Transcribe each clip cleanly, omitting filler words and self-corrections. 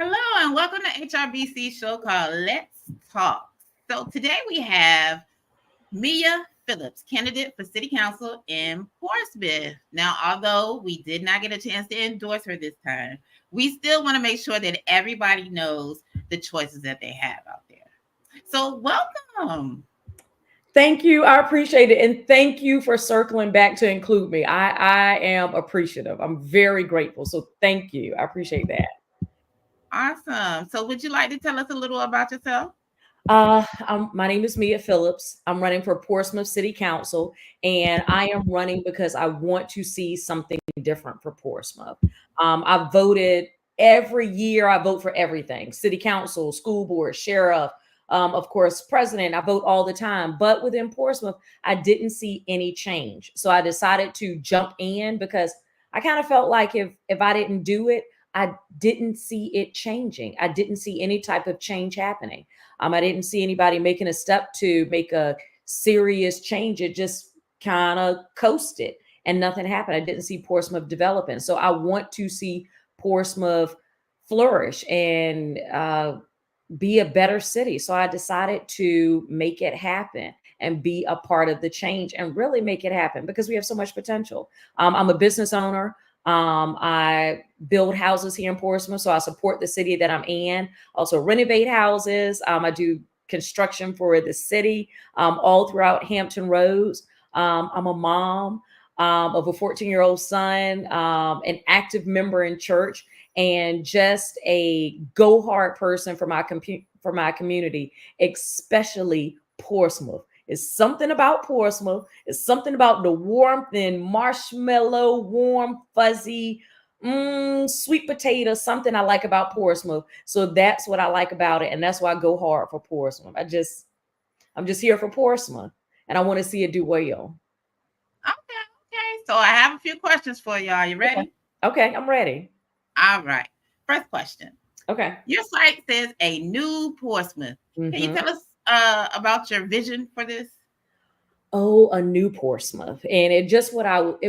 Hello and welcome to HRBC show called Let's Talk. So today we have Mia Phillips, candidate for City Council in Portsmouth. Now, although we did not get a chance to endorse her this time, we still want to make sure that everybody knows the choices that they have out there. So welcome. Thank you. I appreciate it. And thank you for circling back to include me. I am appreciative. I'm very grateful. So thank you. I appreciate that. Awesome. So would you like to tell us a little about yourself? My name is Mia Phillips. I'm running for Portsmouth City Council, and I am running because I want to see something different for Portsmouth. I voted every year. I vote for everything: City Council, school board, sheriff, of course, president. I vote all the time. But within Portsmouth, I didn't see any change, so I decided to jump in because I kind of felt like if I didn't do it, I didn't see it changing. I didn't see any type of change happening. I didn't see anybody making a step to make a serious change. It just kind of coasted and nothing happened. I didn't see Portsmouth developing. So I want to see Portsmouth flourish and be a better city. So I decided to make it happen and be a part of the change and really make it happen because we have so much potential. I'm a business owner. I build houses here in Portsmouth, so I support the city that I'm in. Also renovate houses. I do construction for the city all throughout Hampton Roads. I'm a mom of a 14-year-old son, an active member in church, and just a go hard person for my community, especially Portsmouth. It's something about Portsmouth. It's something about the warmth and marshmallow, warm, fuzzy, sweet potato, something I like about Portsmouth. So that's what I like about it. And that's why I go hard for Portsmouth. I'm just here for Portsmouth and I want to see it do well. Okay. So I have a few questions for you. Are you ready? Okay, I'm ready. All right. First question. Okay. Your site says a new Portsmouth. Can you tell us about your vision for this? Oh, a new Portsmouth. And it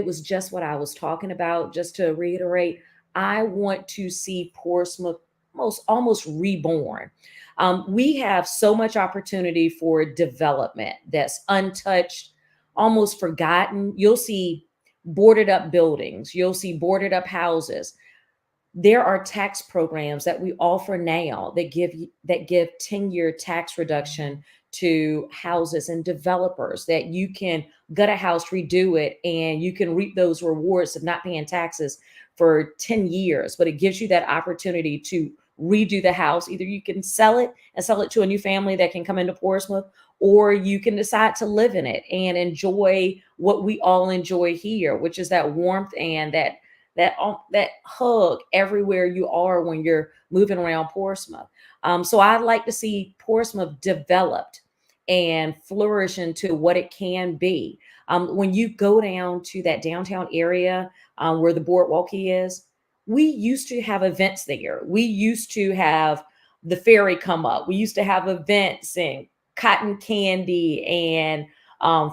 was just what I was talking about. Just to reiterate, I want to see Portsmouth almost reborn. We have so much opportunity for development that's untouched, almost forgotten. You'll see boarded up buildings, you'll see boarded up houses. There are tax programs that we offer now that give 10-year tax reduction to houses and developers, that you can gut a house, redo it, and you can reap those rewards of not paying taxes for 10 years. But it gives you that opportunity to redo the house. Either you can sell it and sell it to a new family that can come into Portsmouth, or you can decide to live in it and enjoy what we all enjoy here, which is that warmth and that hug everywhere you are when you're moving around Portsmouth. So I'd like to see Portsmouth developed and flourish into what it can be. When you go down to that downtown area where the boardwalk is, we used to have events there. We used to have the ferry come up. We used to have events and cotton candy and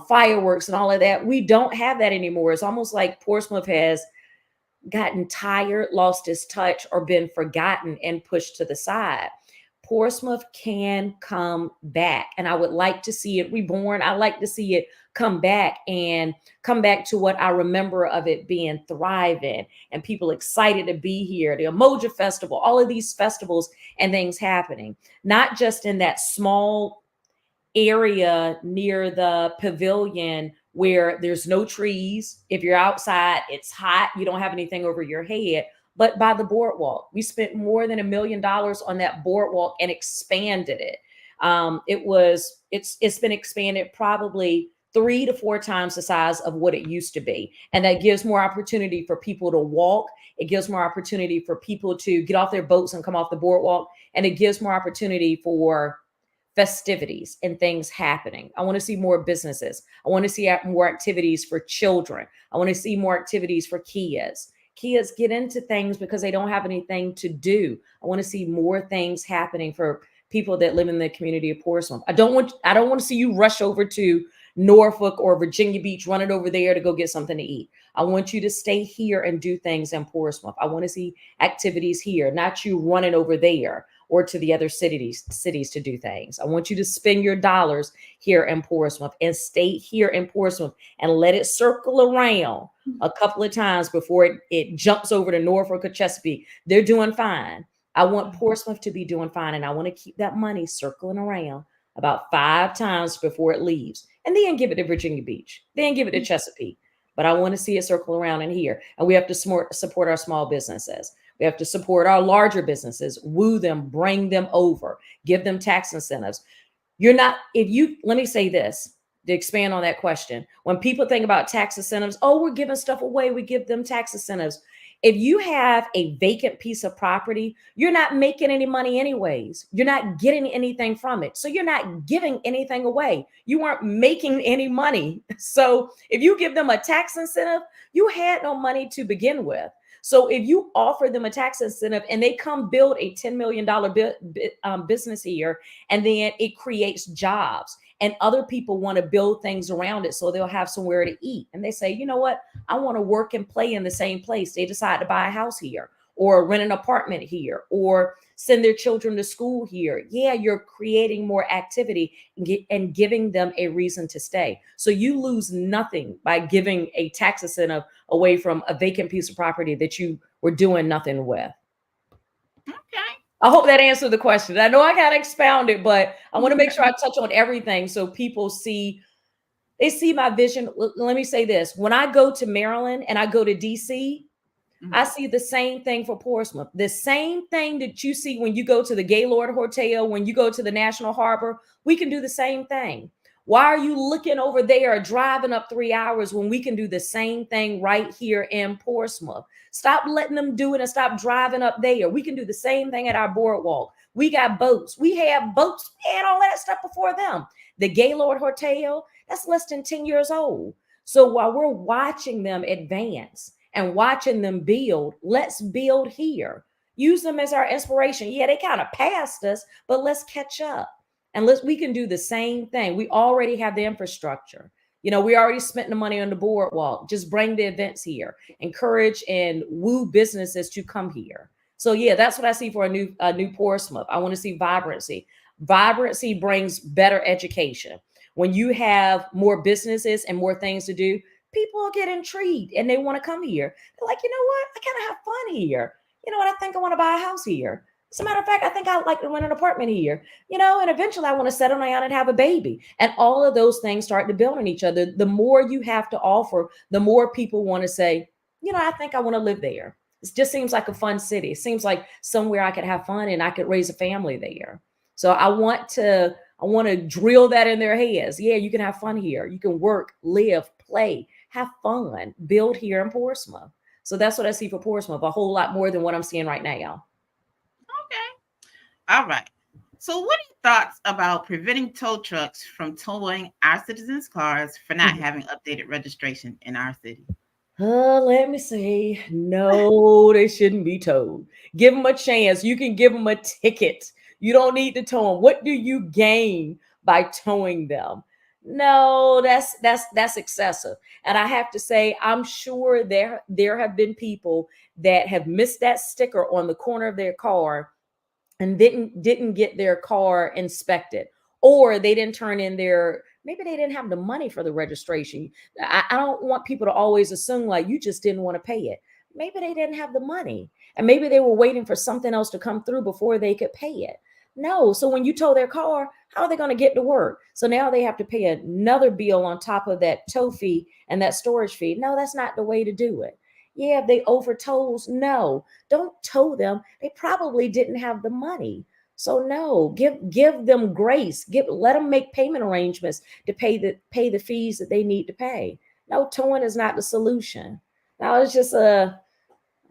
fireworks and all of that. We don't have that anymore. It's almost like Portsmouth has gotten tired, lost its touch, or been forgotten and pushed to the side. Portsmouth can come back, and I would like to see it reborn. I like to see it come back and come back to what I remember of it being thriving and people excited to be here. The Emoji Festival, all of these festivals and things happening, not just in that small area near the pavilion where there's no trees. If you're outside, it's hot, you don't have anything over your head, but by the boardwalk. We spent more than $1 million on that boardwalk and expanded it. It's been expanded probably 3 to 4 times the size of what it used to be. And that gives more opportunity for people to walk. It gives more opportunity for people to get off their boats and come off the boardwalk. And it gives more opportunity for festivities and things happening. I want to see more businesses. I want to see more activities for children. I want to see more activities for kids. Kids get into things because they don't have anything to do. I want to see more things happening for people that live in the community of Portsmouth. I don't want to see you rush over to Norfolk or Virginia Beach running over there to go get something to eat. I want you to stay here and do things in Portsmouth. I want to see activities here, not you running over there or to the other cities to do things. I want you to spend your dollars here in Portsmouth and stay here in Portsmouth and let it circle around a couple of times before it jumps over to Norfolk or Chesapeake. They're doing fine. I want Portsmouth to be doing fine, and I want to keep that money circling around about 5 times before it leaves, and then give it to Virginia Beach, then give it to Chesapeake. But I want to see it circle around in here. And we have to support our small businesses. We have to support our larger businesses, woo them, bring them over, give them tax incentives. Let me say this to expand on that question. When people think about tax incentives, oh, we're giving stuff away, we give them tax incentives. If you have a vacant piece of property, you're not making any money anyways. You're not getting anything from it. So you're not giving anything away. You aren't making any money. So if you give them a tax incentive, you had no money to begin with. So if you offer them a tax incentive and they come build a $10 million business here, and then it creates jobs and other people want to build things around it so they'll have somewhere to eat. And they say, you know what? I want to work and play in the same place. They decide to buy a house here or rent an apartment here or send their children to school here. Yeah, you're creating more activity and giving them a reason to stay. So you lose nothing by giving a tax incentive away from a vacant piece of property that you were doing nothing with. Okay. I hope that answered the question. I know I got to expound it, but I want to make sure I touch on everything so people see my vision. Let me say this. When I go to Maryland and I go to DC, I see the same thing for Portsmouth. The same thing that you see when you go to the Gaylord Hotel, when you go to the National Harbor, we can do the same thing. Why are you looking over there, driving up 3 hours when we can do the same thing right here in Portsmouth? Stop letting them do it and stop driving up there. We can do the same thing at our boardwalk. We got boats. We have boats. We had all that stuff before them. The Gaylord Hotel, that's less than 10 years old. So while we're watching them advance and watching them build, let's build here. Use them as our inspiration. Yeah, they kind of passed us, but let's catch up. And we can do the same thing. We already have the infrastructure. We already spent the money on the boardwalk. Just bring the events here. Encourage and woo businesses to come here. So yeah, that's what I see for a new Portsmouth. I want to see vibrancy. Vibrancy brings better education. When you have more businesses and more things to do, people get intrigued and they want to come here. They're like, you know what? I kind of have fun here. You know what? I think I want to buy a house here. As a matter of fact, I think I'd like to rent an apartment here, and eventually I want to settle down and have a baby. And all of those things start to build on each other. The more you have to offer, the more people want to say, I think I want to live there. It just seems like a fun city. It seems like somewhere I could have fun and I could raise a family there. So I want to drill that in their heads. Yeah, you can have fun here. You can work, live, play, have fun, build here in Portsmouth. So that's what I see for Portsmouth, a whole lot more than what I'm seeing right now. All right. So what are your thoughts about preventing tow trucks from towing our citizens' cars for not having updated registration in our city? Let me say, no, they shouldn't be towed. Give them a chance. You can give them a ticket. You don't need to tow them. What do you gain by towing them? No, that's excessive. And I have to say, I'm sure there have been people that have missed that sticker on the corner of their car and didn't get their car inspected, or they didn't turn in maybe they didn't have the money for the registration. I don't want people to always assume like you just didn't want to pay it. Maybe they didn't have the money, and maybe they were waiting for something else to come through before they could pay it. No, so when you tow their car, how are they going to get to work? So now they have to pay another bill on top of that tow fee and that storage fee. No, that's not the way to do it. Yeah, if they over tolls, no, don't tow them. They probably didn't have the money. So no, give them grace. Let them make payment arrangements to pay the fees that they need to pay. No, towing is not the solution. Now it's just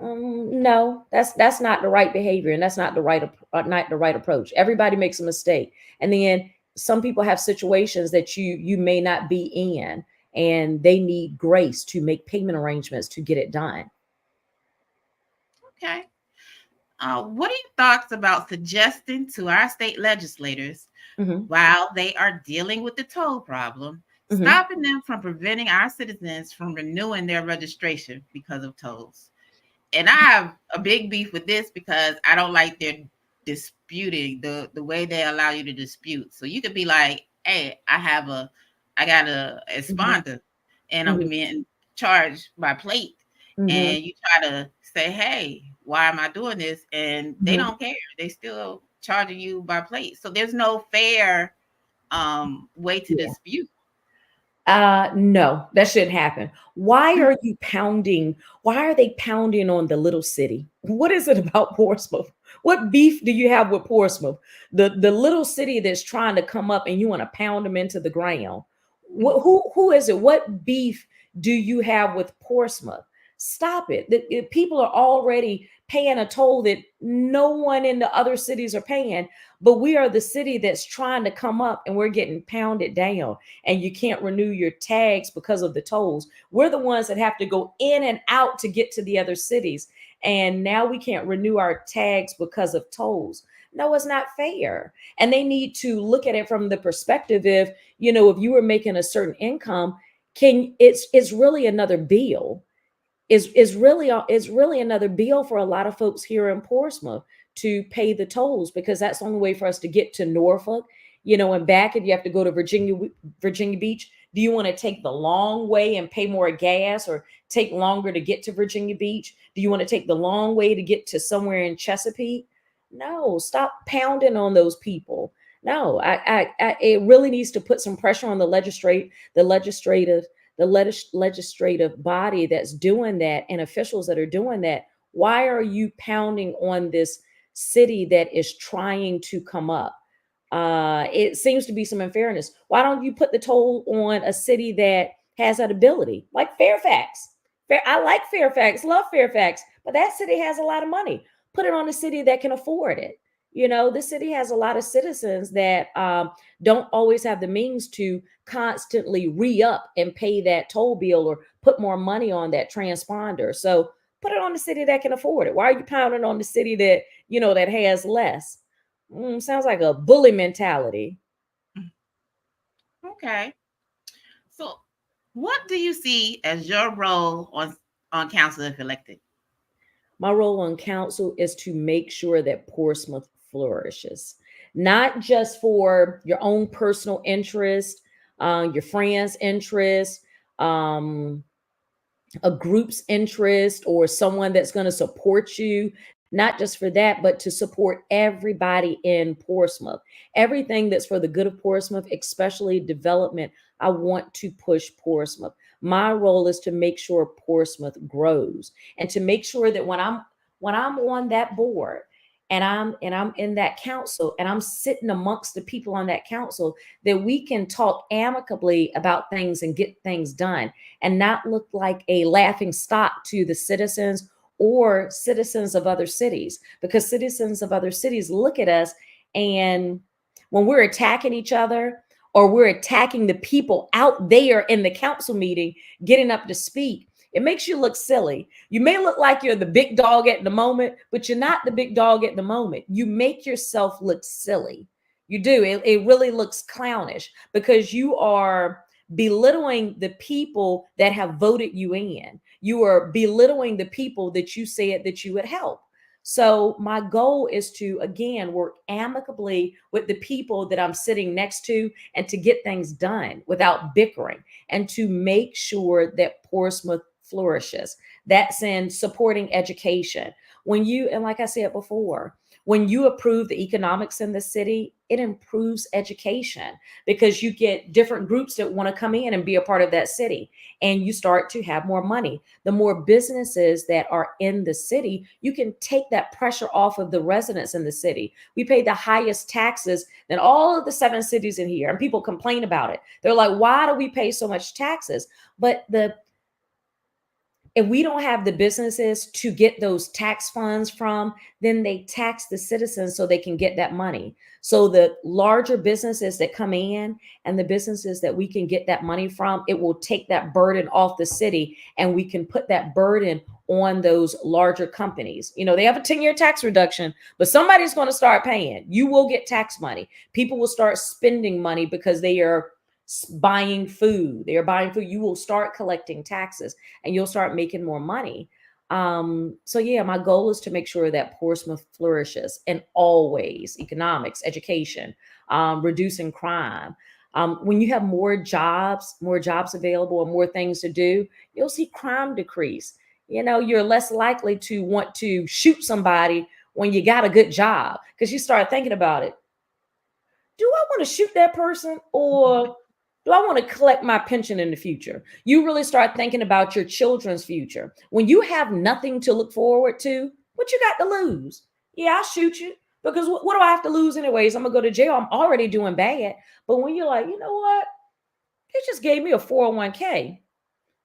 no, that's not the right behavior, and that's not the right approach. Everybody makes a mistake, and then some people have situations that you may not be in, and they need grace to make payment arrangements to get it done. Okay. What are your thoughts about suggesting to our state legislators, while they are dealing with the toll problem, Mhm. stopping them from preventing our citizens from renewing their registration because of tolls. And I have a big beef with this because I don't like their disputing the way they allow you to dispute. So you could be like, "Hey, I got a Mhm. sponsor, and I'm Mhm. being charged by plate." Mhm. And you try to say, "Hey, why am I doing this?" And they Mhm. don't care. They still charging you by plate. So there's no fair way to Yeah. dispute. No, that shouldn't happen. Why are you pounding? Why are they pounding on the little city? What is it about Portsmouth? What beef do you have with Portsmouth? The little city that's trying to come up and you want to pound them into the ground. Who is it? What beef do you have with Portsmouth? Stop it. People are already paying a toll that no one in the other cities are paying, but we are the city that's trying to come up and we're getting pounded down, and you can't renew your tags because of the tolls. We're the ones that have to go in and out to get to the other cities. And now we can't renew our tags because of tolls. No, it's not fair. And they need to look at it from the perspective if, if you were making a certain income, it's really another bill is really another bill for a lot of folks here in Portsmouth to pay the tolls, because that's the only way for us to get to Norfolk, and back. If you have to go to Virginia Beach, do you want to take the long way and pay more gas, or take longer to get to Virginia Beach? Do you want to take the long way to get to somewhere in Chesapeake? No, stop pounding on those people. No, it really needs to put some pressure on the legislative legislative body that's doing that, and officials that are doing that. Why are you pounding on this city that is trying to come up? It seems to be some unfairness. Why don't you put the toll on a city that has that ability, like Fairfax? I like Fairfax, love Fairfax, but that city has a lot of money. Put it on a city that can afford it. The city has a lot of citizens that don't always have the means to constantly re-up and pay that toll bill or put more money on that transponder. So put it on the city that can afford it. Why are you pounding on the city that that has less? Sounds like a bully mentality. Okay. So what do you see as your role on council if elected? My role on council is to make sure that Portsmouth flourishes, not just for your own personal interest, your friends' interest, um, a group's interest, or someone that's going to support you. Not just for that, but to support everybody in Portsmouth. Everything that's for the good of Portsmouth, especially development. I want to push Portsmouth. My role is to make sure Portsmouth grows, and to make sure that when I'm on that board, and I'm in that council, and I'm sitting amongst the people on that council, that we can talk amicably about things and get things done, and not look like a laughing stock to the citizens or citizens of other cities, because citizens of other cities look at us, and when we're attacking each other, or we're attacking the people out there in the council meeting getting up to speak, it makes you look silly. You may look like you're the big dog at the moment, but you're not the big dog at the moment. You make yourself look silly. You do. It really looks clownish, because you are belittling the people that have voted you in. You are belittling the people that you said that you would help. So my goal is to, again, work amicably with the people that I'm sitting next to, and to get things done without bickering, and to make sure that Portsmouth flourishes. That's in supporting education. And like I said before, when you approve the economics in the city, it improves education, because you get different groups that want to come in and be a part of that city, and you start to have more money. The more businesses that are in the city, you can take that pressure off of the residents in the city. We pay the highest taxes than all of the seven cities in here, and people complain about it. They're like, why do we pay so much taxes? But if we don't have the businesses to get those tax funds from, then they tax the citizens so they can get that money. So the larger businesses that come in, and the businesses that we can get that money from, it will take that burden off the city, and we can put that burden on those larger companies. They have a 10-year tax reduction, but somebody's going to start paying. You will get tax money. People will start spending money because they are buying food. They're buying food. You will start collecting taxes and you'll start making more money. So yeah, my goal is to make sure that Portsmouth flourishes in all ways: economics, education, reducing crime. When you have more jobs available and more things to do, you'll see crime decrease. You're less likely to want to shoot somebody when you got a good job, because you start thinking about it. Do I want to shoot that person, or do I want to collect my pension in the future? You really start thinking about your children's future. When you have nothing to look forward to, what you got to lose? Yeah, I'll shoot you, because what do I have to lose anyways? I'm going to go to jail. I'm already doing bad. But when you're like, you know what? They just gave me a 401k.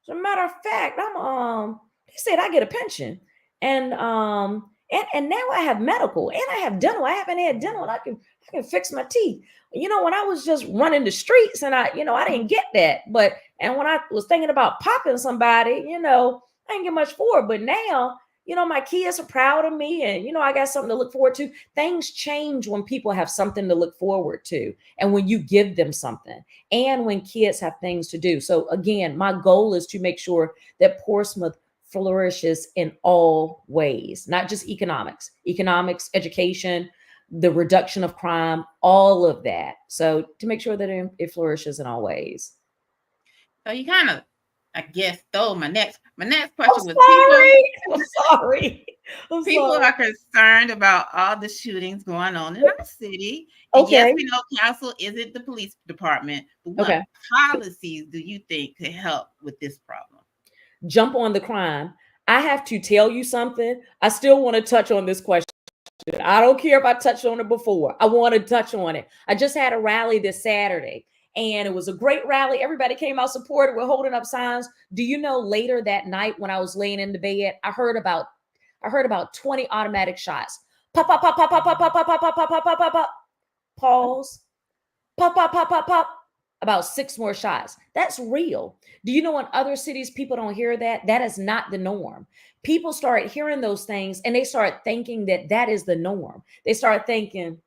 As a matter of fact, they said I get a pension. And now I have medical and I have dental. I haven't had dental, and I can fix my teeth. When I was just running the streets, and I didn't get that. And when I was thinking about popping somebody, I didn't get much for it. But now, my kids are proud of me, and I got something to look forward to. Things change when people have something to look forward to, and when you give them something, and when kids have things to do. So again, my goal is to make sure that Portsmouth flourishes in all ways, not just economics, education, the reduction of crime, all of that. So to make sure that it flourishes in all ways. So you kind of, I guess, stole my next question was I'm sorry. People are concerned about all the shootings going on in our city. And yes, we know council isn't the police department, but what policies do you think could help with this problem? Jump on the crime. I have to tell you something. I still want to touch on this question. I don't care if I touched on it before. I want to touch on it. I just had a rally this Saturday, and it was a great rally. Everybody came out supported. We're holding up signs. Do you know, later that night when I was laying in the bed, I heard about 20 automatic shots. Pop, pop, pop, pop, pop, pop, pop, pop, pop, pop, pop, pop, pop, pop. Pause. Pop, pop, pop, pop, pop. About 6 more shots. That's real. Do you know in other cities, people don't hear that? That is not the norm. People start hearing those things and they start thinking that that is the norm. They start thinking,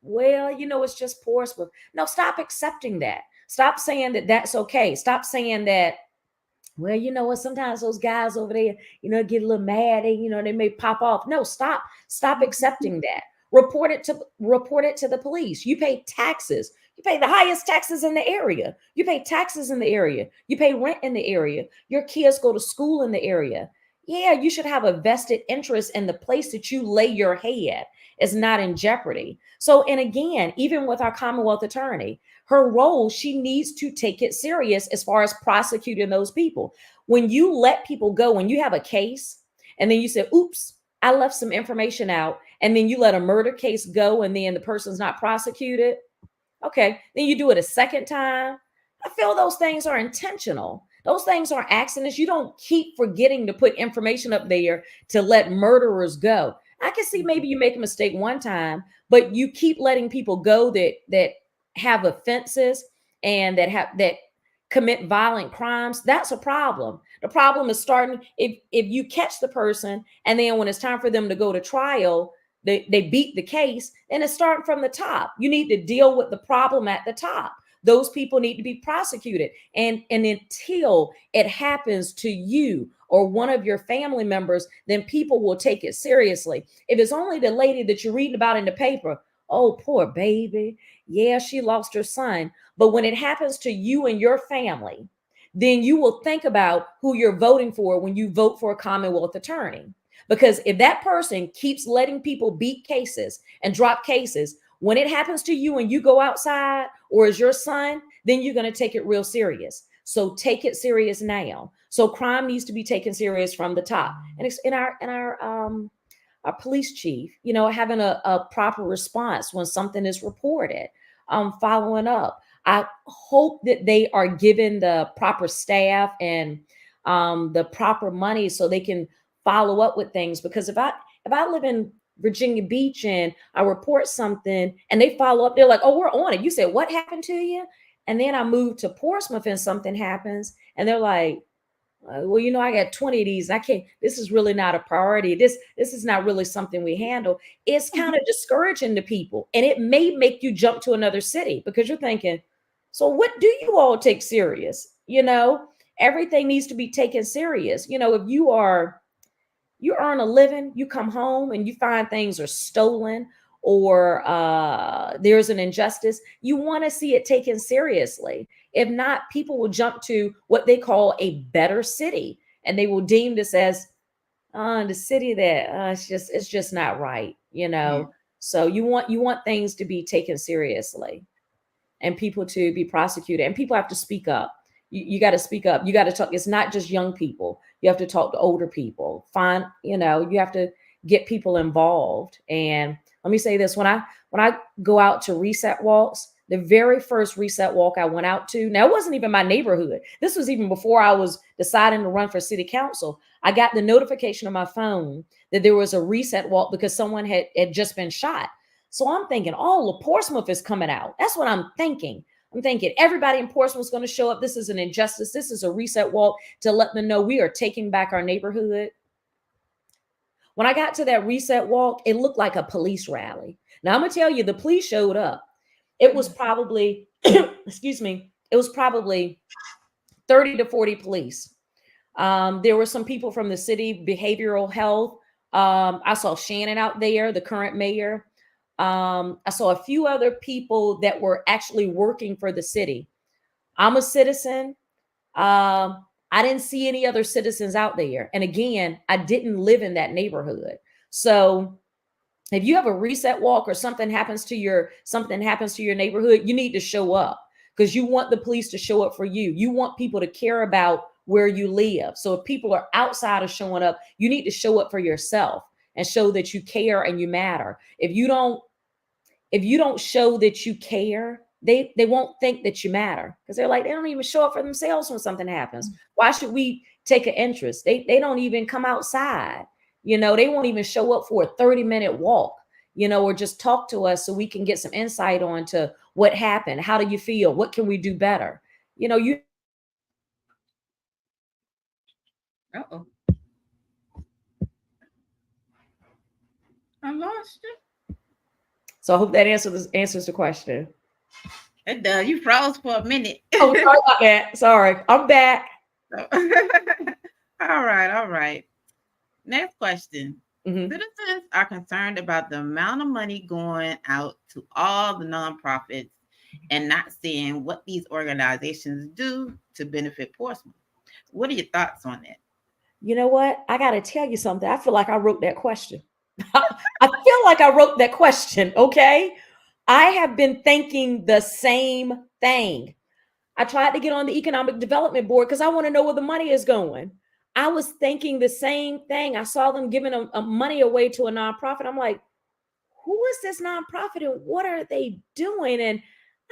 well, it's just Portsmouth. No, stop accepting that. Stop saying that that's okay. Stop saying that, well, you know what? Sometimes those guys over there, get a little mad. They may pop off. No, stop accepting that. Report it to the police. You pay taxes. You pay the highest taxes in the area. You pay taxes in the area. You pay rent in the area. Your kids go to school in the area. Yeah, you should have a vested interest in the place that you lay your head is not in jeopardy. So, and again, even with our Commonwealth attorney, her role, she needs to take it serious as far as prosecuting those people. When you let people go, when you have a case and then you say, oops, I left some information out, and then you let a murder case go and then the person's not prosecuted. Okay, then you do it a second time. I feel those things are intentional. Those things are accidents. You don't keep forgetting to put information up there to let murderers go. I can see maybe you make a mistake one time, but you keep letting people go that have offenses and that commit violent crimes. That's a problem. The problem is starting if you catch the person and then when it's time for them to go to trial, they beat the case, and it's starting from the top. You need to deal with the problem at the top. Those people need to be prosecuted. And until it happens to you or one of your family members, then people will take it seriously. If it's only the lady that you're reading about in the paper, oh, poor baby. Yeah, she lost her son. But when it happens to you and your family, then you will think about who you're voting for when you vote for a Commonwealth attorney. Because if that person keeps letting people beat cases and drop cases, when it happens to you and you go outside or is your son, then you're going to take it real serious. So take it serious now. So crime needs to be taken serious from the top. And it's in our police chief, having a proper response when something is reported, following up. I hope that they are given the proper staff and the proper money so they can follow up with things. Because if I live in Virginia Beach and I report something and they follow up, they're like, oh, we're on it. You said, what happened to you? And then I move to Portsmouth and something happens and they're like, well, I got 20 of these. I can't, this is really not a priority. This is not really something we handle. It's kind of discouraging to people. And it may make you jump to another city because you're thinking, So what do you all take serious? Everything needs to be taken serious. If you earn a living, you come home and you find things are stolen, or there's an injustice, you want to see it taken seriously. If not, people will jump to what they call a better city, and they will deem this as the city that it's just not right. Yeah. So you want things to be taken seriously, and people to be prosecuted, and people have to speak up. You got to speak up. You got to talk. It's not just young people. You have to talk to older people. You have to get people involved. And let me say this: when I go out to reset walks, the very first reset walk I went out to, now it wasn't even my neighborhood. This was even before I was deciding to run for city council. I got the notification on my phone that there was a reset walk because someone had just been shot. So I'm thinking, oh, Portsmouth is coming out. That's what I'm thinking. I'm thinking everybody in Portsmouth is going to show up. This is an injustice. This is a reset walk to let them know we are taking back our neighborhood. When I got to that reset walk, it looked like a police rally. Now I'm going to tell you, the police showed up. It was probably, excuse me, it was probably 30 to 40 police. There were some people from the city behavioral health. I saw Shannon out there, the current mayor. I saw a few other people that were actually working for the city. I'm a citizen. I didn't see any other citizens out there. And again, I didn't live in that neighborhood. So if you have a reset walk or something happens to your neighborhood, you need to show up, because you want the police to show up for you. You want people to care about where you live. So if people are outside of showing up, you need to show up for yourself and show that you care and you matter. If you don't show that you care, they won't think that you matter, because they're like, they don't even show up for themselves when something happens. Why should we take an interest? They don't even come outside. They won't even show up for a 30-minute walk, or just talk to us so we can get some insight on to what happened. How do you feel? What can we do better? You. Uh-oh. I lost you. So I hope that answers the question. It does. You froze for a minute. Oh, sorry about that. Sorry. I'm back. All right. Next question. Mhm. Citizens are concerned about the amount of money going out to all the nonprofits and not seeing what these organizations do to benefit Portsmouth. What are your thoughts on that? You know what? I got to tell you something. I feel like I wrote that question. I feel like I wrote that question. Okay. I have been thinking the same thing. I tried to get on the economic development board because I want to know where the money is going. I was thinking the same thing. I saw them giving a money away to a nonprofit. I'm like, who is this nonprofit and what are they doing? And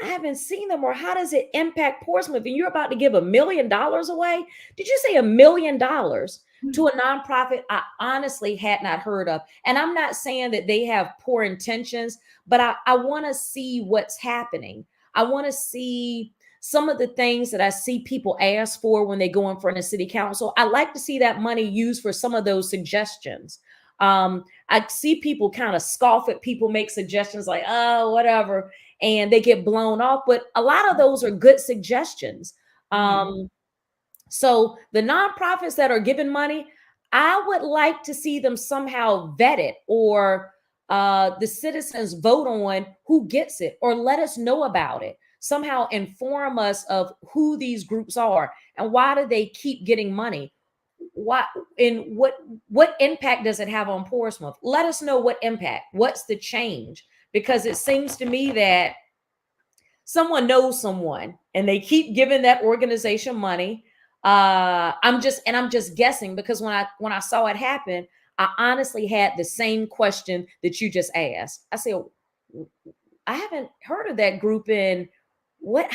I haven't seen them, or how does it impact Portsmouth? And you're about to give $1 million away? Did you say $1 million to a nonprofit I honestly had not heard of? And I'm not saying that they have poor intentions, but I want to see what's happening. I want to see some of the things that I see people ask for when they go in front of city council. I like to see that money used for some of those suggestions. I see people kind of scoff at people, make suggestions like, oh, whatever, and they get blown off. But a lot of those are good suggestions. So the nonprofits that are giving money, I would like to see them somehow vetted, or the citizens vote on who gets it, or let us know about it. Somehow inform us of who these groups are and why do they keep getting money. What impact does it have on Portsmouth? Let us know what impact. What's the change? Because it seems to me that someone knows someone and they keep giving that organization money. I'm just guessing, because when I saw it happen, I honestly had the same question that you just asked. I said, I haven't heard of that group in what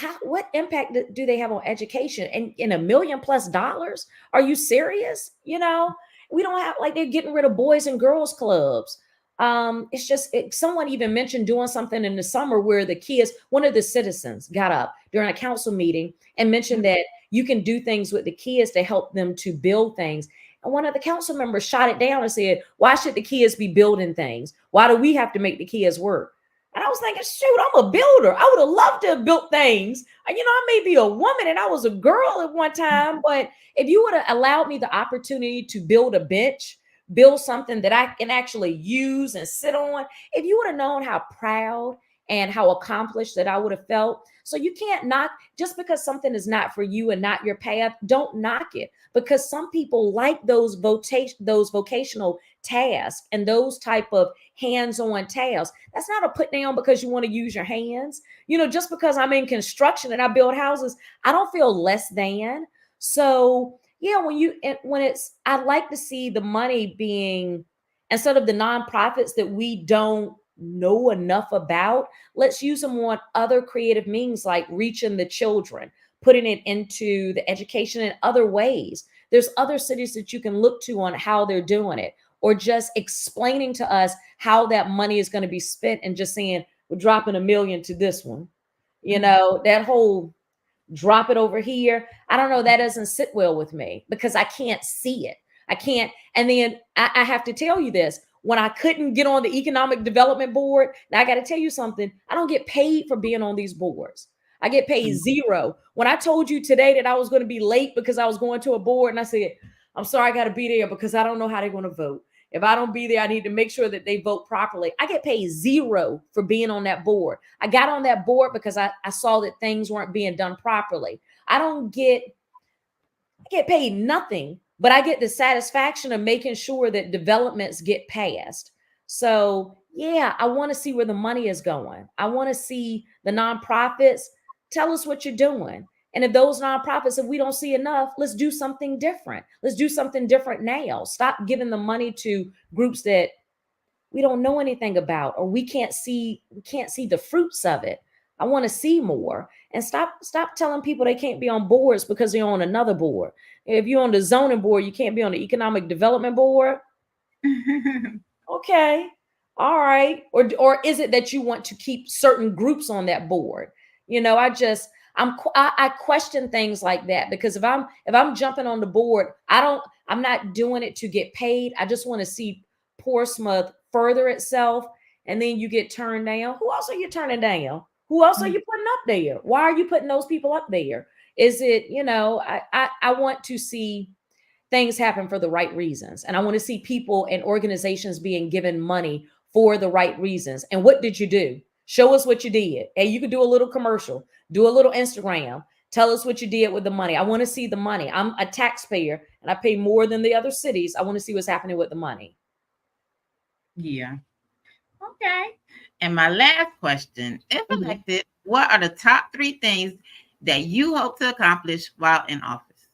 impact do they have on education? And in $1 million+ dollars? Are you serious? We don't have, like, they're getting rid of boys and girls clubs. It's just someone even mentioned doing something in the summer where the kids, one of the citizens got up during a council meeting and mentioned that you can do things with the kids to help them to build things. And one of the council members shot it down and said, why should the kids be building things? Why do we have to make the kids work? And I was thinking, shoot, I'm a builder. I would have loved to have built things. I may be a woman and I was a girl at one time, but if you would have allowed me the opportunity to build a bench, build something that I can actually use and sit on, if you would have known how proud and how accomplished that I would have felt. So you can't knock just because something is not for you and not your path, don't knock it, because some people like those vocational tasks and those type of hands-on tasks. That's not a put down because you want to use your hands. Just because I'm in construction and I build houses, I don't feel less than. So yeah, when it's, I like to see the money being, instead of the nonprofits that we don't know enough about, let's use them on other creative means like reaching the children, putting it into the education in other ways. There's other cities that you can look to on how they're doing it, or just explaining to us how that money is going to be spent, and just saying we're dropping $1 million to this one. That whole drop it over here, I don't know, that doesn't sit well with me because I can't see it. I can't. And then I have to tell you this: when I couldn't get on the economic development board, now I got to tell you something, I don't get paid for being on these boards. I get paid zero. When I told you today that I was going to be late because I was going to a board, and I said, I'm sorry, I got to be there because I don't know how they're going to vote. If I don't be there, I need to make sure that they vote properly. I get paid zero for being on that board. I got on that board because I saw that things weren't being done properly. I get paid nothing, but I get the satisfaction of making sure that developments get passed. So yeah, I want to see where the money is going. I want to see the nonprofits tell us what you're doing. And if those nonprofits, if we don't see enough, let's do something different. Let's do something different now. Stop giving the money to groups that we don't know anything about, or we can't see the fruits of it. I want to see more. And stop telling people they can't be on boards because they're on another board. If you're on the zoning board, you can't be on the economic development board. Okay. All right. Or is it that you want to keep certain groups on that board? I question things like that, because if I'm jumping on the board, I'm not doing it to get paid. I just want to see Portsmouth further itself. And then you get turned down. Who else are you turning down? Who else are you putting up there? Why are you putting those people up there? Is it, I want to see things happen for the right reasons. And I want to see people and organizations being given money for the right reasons. And what did you do? Show us what you did. And you could do a little commercial, do a little Instagram. Tell us what you did with the money. I want to see the money. I'm a taxpayer and I pay more than the other cities. I want to see what's happening with the money. Yeah. Okay. And my last question: if Mhm. elected, what are the top 3 things that you hope to accomplish while in office?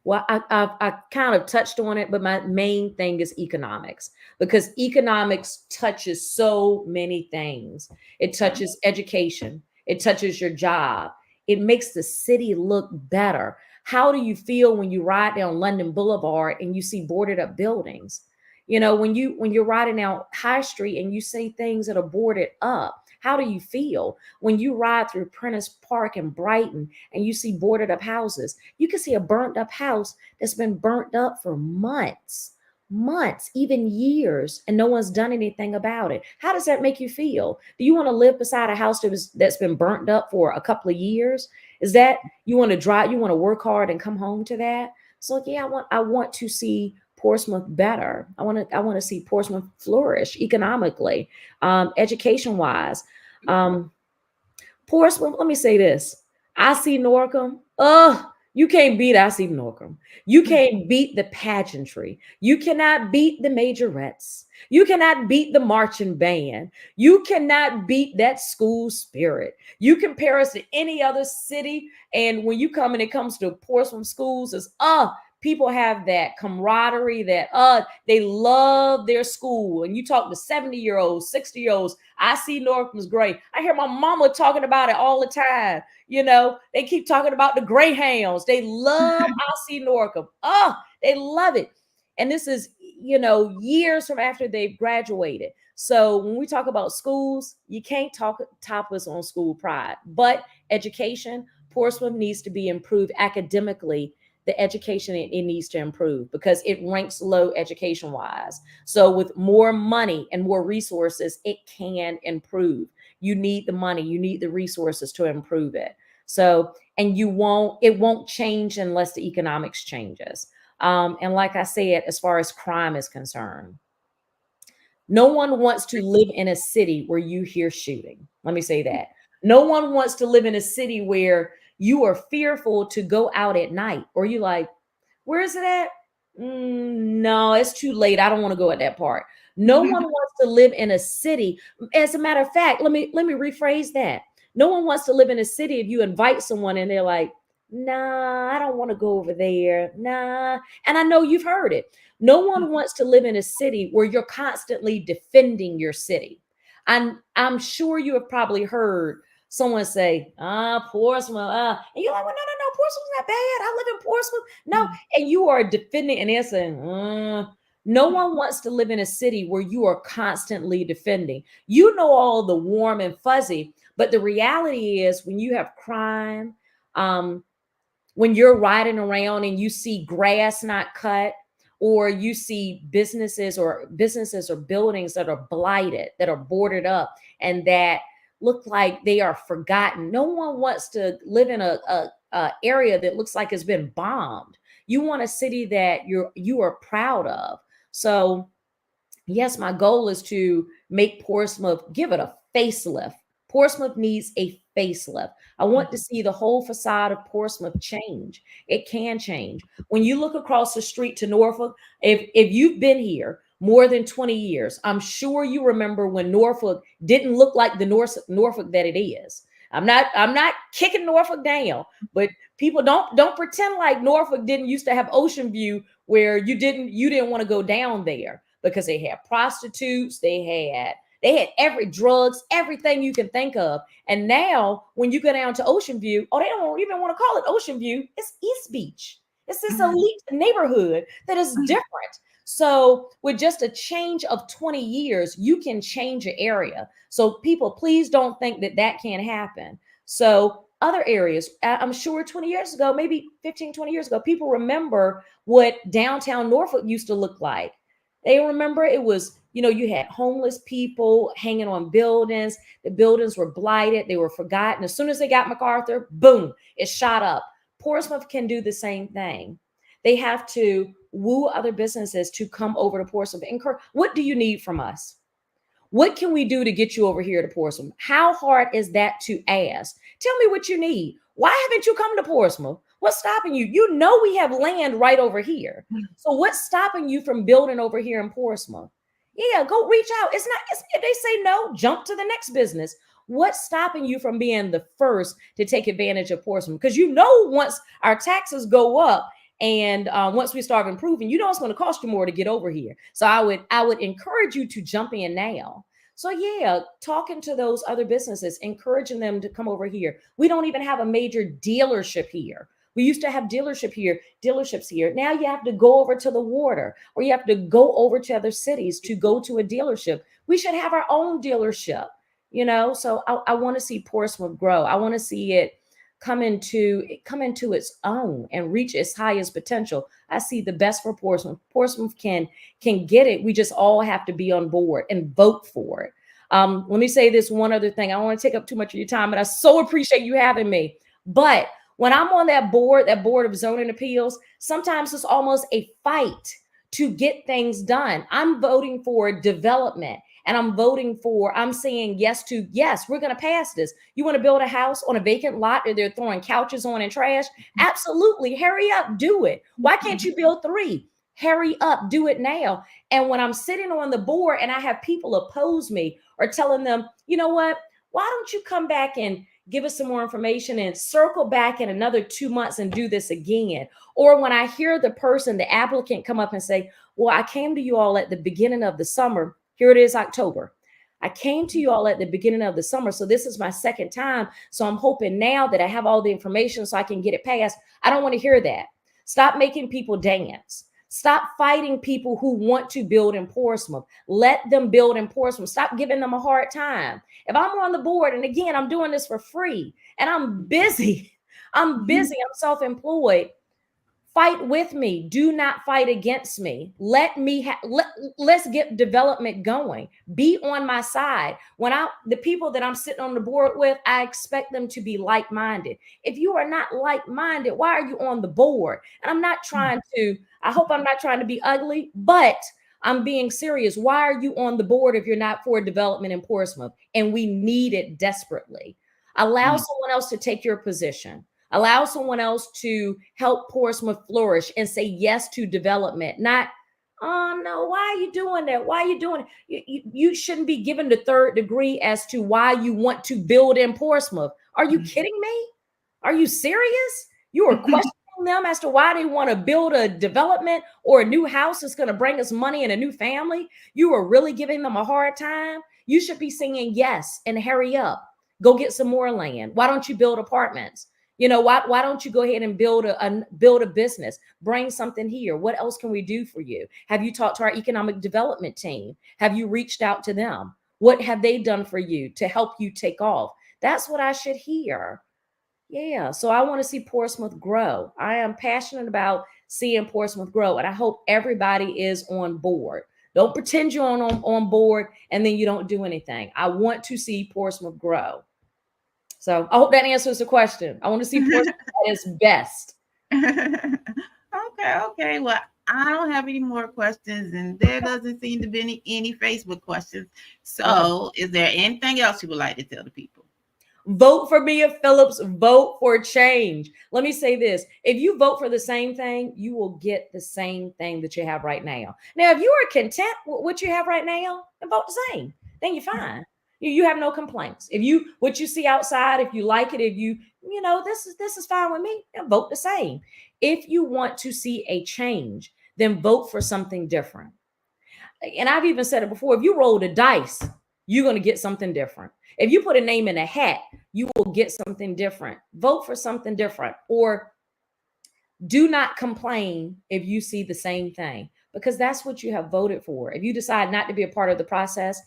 Well, I kind of touched on it, but my main thing is economics, because economics touches so many things. It touches education, it touches your job, it makes the city look better. How do you feel when you ride down London Boulevard and you see boarded up buildings? When you're riding down High Street and you see things that are boarded up, how do you feel when you ride through Prentice Park in Brighton and you see boarded up houses? You can see a burnt up house that's been burnt up for months, even years, and no one's done anything about it. How does that make you feel? Do you want to live beside a house that's been burnt up for a couple of years? Is that you want to drive, you want to work hard and come home to that? So yeah, I want to see Portsmouth better. I want to see Portsmouth flourish economically, education wise. Um, Portsmouth, let me say this. I see Norcom. You can't beat I see Norcom. You can't beat the pageantry. You cannot beat the majorettes. You cannot beat the marching band. You cannot beat that school spirit. You compare us to any other city, and when you come and it comes to Portsmouth schools, it's people have that camaraderie, that they love their school. And you talk to 70-year-olds, 60-year-olds, I see Norcom's great. I hear my mama talking about it all the time. They keep talking about the Greyhounds. They love I see Norcom. They love it. And this is, years from after they've graduated. So when we talk about schools, you can't top us on school pride. But education, Portsmouth needs to be improved academically. The education, it needs to improve because it ranks low education wise. So with more money and more resources, it can improve. you need the money, you need the resources to improve it. So, and it won't change unless the economics changes. And like I said, as far as crime is concerned, no one wants to live in a city where you hear shooting. Let me say that. No one wants to live in a city where you are fearful to go out at night, or you like, where is it at? No, it's too late. I don't want to go at that part. No one wants to live in a city. As a matter of fact, let me rephrase that. No one wants to live in a city if you invite someone and they're like, nah, I don't want to go over there. Nah. And I know you've heard it. No one wants to live in a city where you're constantly defending your city. I'm sure you have probably heard someone say, Portsmouth, and you're like, well, no, Portsmouth's not bad. I live in Portsmouth. No, and you are defending, and they're saying, no one wants to live in a city where you are constantly defending. You know all the warm and fuzzy, but the reality is when you have crime, when you're riding around and you see grass not cut, or you see businesses or buildings that are blighted, that are boarded up, and that look like they are forgotten. No one wants to live in a area that looks like it's been bombed. You want a city that you are proud of. So yes, my goal is to make Portsmouth, give it a facelift. Portsmouth needs a facelift. I want to see the whole facade of Portsmouth change. It can change. When you look across the street to Norfolk, if you've been here more than 20 years, I'm sure you remember when Norfolk didn't look like the Norfolk that it is. I'm not kicking Norfolk down, but people don't pretend like Norfolk didn't used to have Ocean View where you didn't want to go down there, because they had prostitutes, they had every drugs, everything you can think of. And now when you go down to Ocean View, they don't even want to call it Ocean View. It's East Beach. It's this elite neighborhood that is different. So with just a change of 20 years, you can change an area. So people, please don't think that can't happen. So other areas, I'm sure 20 years ago, maybe 15, 20 years ago, people remember what downtown Norfolk used to look like. They remember it was, you had homeless people hanging on buildings. The buildings were blighted. They were forgotten. As soon as they got MacArthur, boom, it shot up. Portsmouth can do the same thing. They have to woo other businesses to come over to Portsmouth. What do you need from us? What can we do to get you over here to Portsmouth? How hard is that to ask? Tell me what you need. Why haven't you come to Portsmouth? What's stopping you? You know we have land right over here. So what's stopping you from building over here in Portsmouth? Yeah, go reach out. It's if they say no, jump to the next business. What's stopping you from being the first to take advantage of Portsmouth? Because once our taxes go up and once we start improving, it's going to cost you more to get over here. So I would encourage you to jump in now. So yeah, talking to those other businesses, encouraging them to come over here. We don't even have a major dealership here. We used to have dealerships here. Now you have to go over to the water, or you have to go over to other cities to go to a dealership. We should have our own dealership, So I want to see Portsmouth grow. I want to see it come into its own and reach its highest potential. I see the best for Portsmouth. Portsmouth can get it. We just all have to be on board and vote for it. Let me say this one other thing. I don't want to take up too much of your time, but I so appreciate you having me. But when I'm on that board of zoning appeals, sometimes it's almost a fight to get things done. I'm voting for development, and I'm saying yes, we're going to pass this. You want to build a house on a vacant lot or they're throwing couches on and trash? Absolutely. Hurry up, do it. Why can't you build 3? Hurry up, do it now. And when I'm sitting on the board and I have people oppose me or telling them, you know what, why don't you come back and give us some more information and circle back in another 2 months and do this again? Or when I hear the applicant come up and say, well, I came to you all at the beginning of the summer. Here it is, October. I came to you all at the beginning of the summer. So this is my second time. So I'm hoping now that I have all the information so I can get it passed. I don't want to hear that. Stop making people dance. Stop fighting people who want to build in Portsmouth. Let them build in Portsmouth. Stop giving them a hard time. If I'm on the board, and again, I'm doing this for free, and I'm busy. I'm self-employed. Fight with me. Do not fight against me. Let's get development going. Be on my side. The people that I'm sitting on the board with, I expect them to be like-minded. If you are not like-minded, why are you on the board? And I hope I'm not trying to be ugly, but I'm being serious. Why are you on the board if you're not for development in Portsmouth? And we need it desperately. Allow someone else to take your position. Allow someone else to help Portsmouth flourish and say yes to development. Not, oh no, why are you doing that? Why are you doing it? You shouldn't be given the third degree as to why you want to build in Portsmouth. Are you kidding me? Are you serious? You are questioning them as to why they want to build a development or a new house that's going to bring us money and a new family. You are really giving them a hard time. You should be saying yes and hurry up. Go get some more land. Why don't you build apartments? Why don't you go ahead and build a business? Bring something here. What else can we do for you? Have you talked to our economic development team? Have you reached out to them? What have they done for you to help you take off? That's what I should hear. Yeah. So I want to see Portsmouth grow. I am passionate about seeing Portsmouth grow, and I hope everybody is on board. Don't pretend you're on board and then you don't do anything. I want to see Portsmouth grow. So I hope that answers the question. I want to see Portsmouth at its best. Okay. Well, I don't have any more questions, and there doesn't seem to be any Facebook questions. So, Is there anything else you would like to tell the people? Vote for Mia Phillips. Vote for change. Let me say this. If you vote for the same thing, you will get the same thing that you have right now. Now, if you are content with what you have right now, then vote the same. Then you're fine. You have no complaints. What you see outside, if you like it, this is fine with me, then vote the same. If you want to see a change, then vote for something different. And I've even said it before, if you roll the dice, you're going to get something different. If you put a name in a hat, you will get something different. Vote for something different, or do not complain if you see the same thing, because that's what you have voted for. If you decide not to be a part of the process,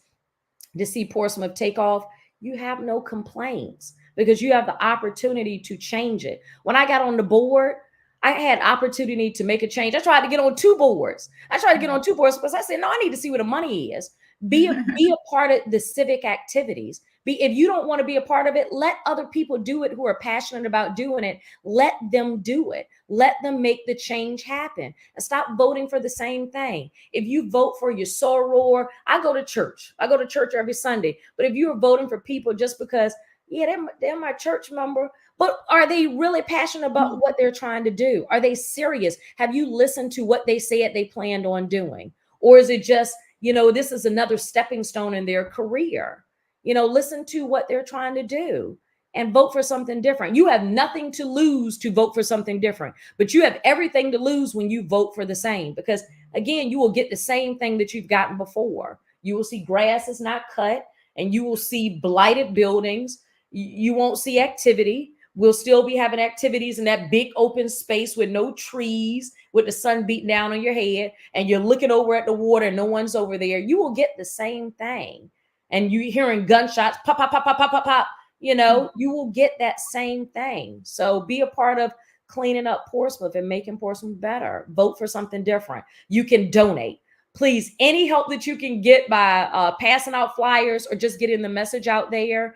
to see Portsmouth take off, you have no complaints because you have the opportunity to change it. When I got on the board, I had opportunity to make a change. I tried to get on two boards. Because I said, no, I need to see where the money is. Be a part of the civic activities. If you don't want to be a part of it, let other people do it who are passionate about doing it. Let them do it. Let them make the change happen, and stop voting for the same thing. If you vote for your soror, I go to church. I go to church every Sunday. But if you are voting for people just because, they're my church member, but are they really passionate about what they're trying to do? Are they serious? Have you listened to what they said they planned on doing? Or is it just, this is another stepping stone in their career? Listen to what they're trying to do and vote for something different. You have nothing to lose to vote for something different, but you have everything to lose when you vote for the same, because again, you will get the same thing that you've gotten before. You will see grass is not cut, and you will see blighted buildings. You won't see activity. We'll still be having activities in that big open space with no trees, with the sun beating down on your head, and you're looking over at the water and no one's over there. You will get the same thing. And you hearing gunshots, pop, pop, pop, pop, pop, pop, pop, you will get that same thing. So be a part of cleaning up Portsmouth and making Portsmouth better. Vote for something different. You can donate. Please, any help that you can get by passing out flyers or just getting the message out there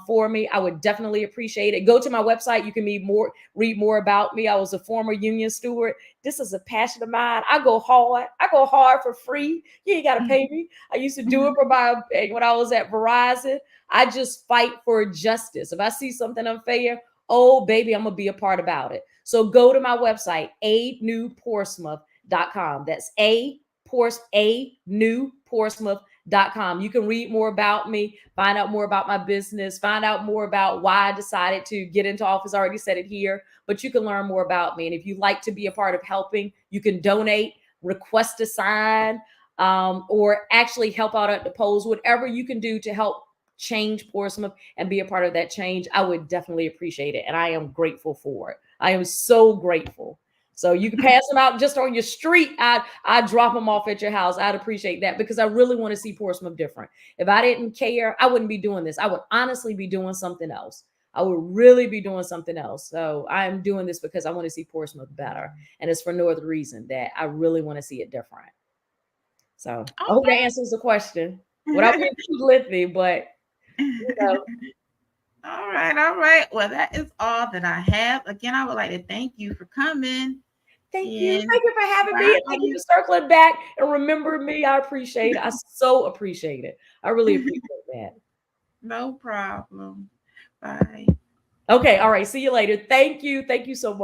for me, I would definitely appreciate it. Go to my website. You can read more about me. I was a former union steward. This is a passion of mine. I go hard for free. You ain't got to pay me. I used to do it when I was at Verizon. I just fight for justice. If I see something unfair, oh baby, I'm gonna be a part about it. So go to my website, anewportsmouth.com. That's anewportsmouth.com. You can read more about me, find out more about my business, find out more about why I decided to get into office. I already said it here, but you can learn more about me. And if you'd like to be a part of helping, you can donate, request a sign, or actually help out at the polls. Whatever you can do to help change Portsmouth and be a part of that change, I would definitely appreciate it. And I am grateful for it. I am so grateful. So you can pass them out just on your street. I'd drop them off at your house. I'd appreciate that, because I really want to see Portsmouth different. If I didn't care, I wouldn't be doing this. I would honestly be doing something else. I would really be doing something else. So I'm doing this because I want to see Portsmouth better. And it's for no other reason that I really want to see it different. So I hope that answers the question without being too lengthy, but you know. All right, all right. Well, that is all that I have. Again, I would like to thank you for coming. Thank you. Thank you for having me. And thank you for circling back and remembering me. I appreciate it. I so appreciate it. I really appreciate that. No problem. Bye. Okay. All right. See you later. Thank you. Thank you so much.